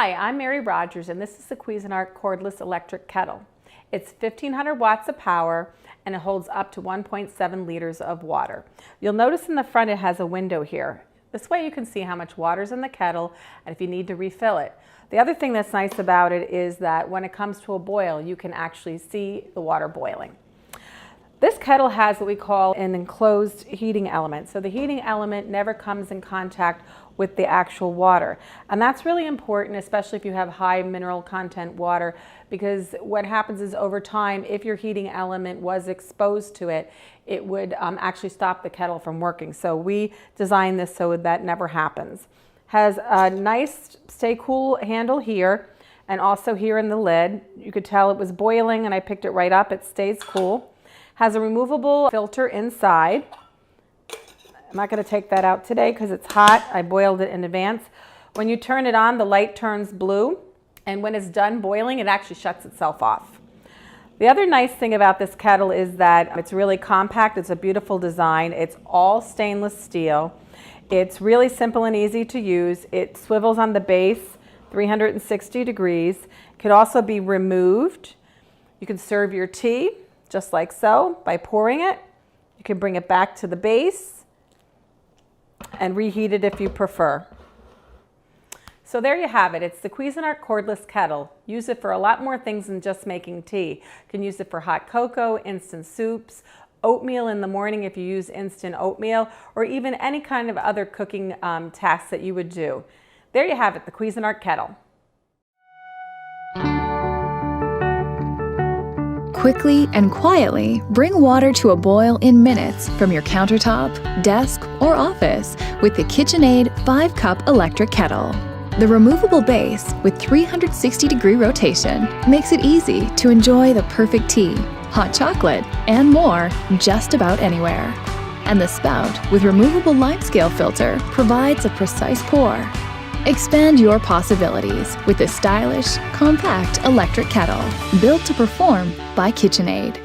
Hi, I'm Mary Rogers, and this is the Cuisinart Cordless Electric Kettle. It's 1,500 watts of power, and it holds up to 1.7 liters of water. You'll notice in the front it has a window here. This way you can see how much water's in the kettle and if you need to refill it. The other thing that's nice about it is that when it comes to a boil, you can actually see the water boiling. This kettle has what we call an enclosed heating element. So the heating element never comes in contact with the actual water. And that's really important, especially if you have high mineral content water, because what happens is over time, if your heating element was exposed to it, it would actually stop the kettle from working. So we designed this so that never happens. Has a nice stay cool handle here and also here in the lid. You could tell it was boiling and I picked it right up. It stays cool. Has a removable filter inside. I'm not going to take that out today because it's hot. I boiled it in advance. When you turn it on, the light turns blue, and when it's done boiling, it actually shuts itself off. The other nice thing about this kettle is that it's really compact. It's a beautiful design. It's all stainless steel. It's really simple and easy to use. It swivels on the base 360 degrees. It could also be removed. You can serve your tea just like so by pouring it. You can bring it back to the base and reheat it if you prefer. So there you have it. It's the Cuisinart Cordless Kettle. Use it for a lot more things than just making tea. You can use it for hot cocoa, instant soups, oatmeal in the morning if you use instant oatmeal, or even any kind of other cooking tasks that you would do. There you have it, the Cuisinart Kettle. Quickly and quietly bring water to a boil in minutes from your countertop, desk, or office with the KitchenAid 5-cup electric kettle. The removable base with 360-degree rotation makes it easy to enjoy the perfect tea, hot chocolate, and more just about anywhere. And the spout with removable limescale filter provides a precise pour. Expand your possibilities with the stylish, compact electric kettle, built to perform by KitchenAid.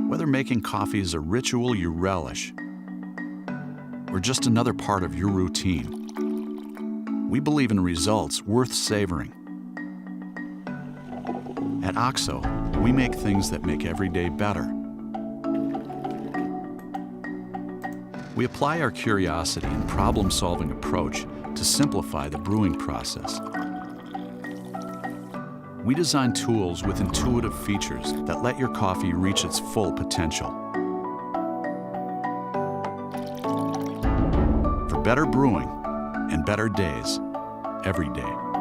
Whether making coffee is a ritual you relish or just another part of your routine, we believe in results worth savoring. At OXO, we make things that make every day better. We apply our curiosity and problem-solving approach to simplify the brewing process. We design tools with intuitive features that let your coffee reach its full potential. For better brewing and better days every day.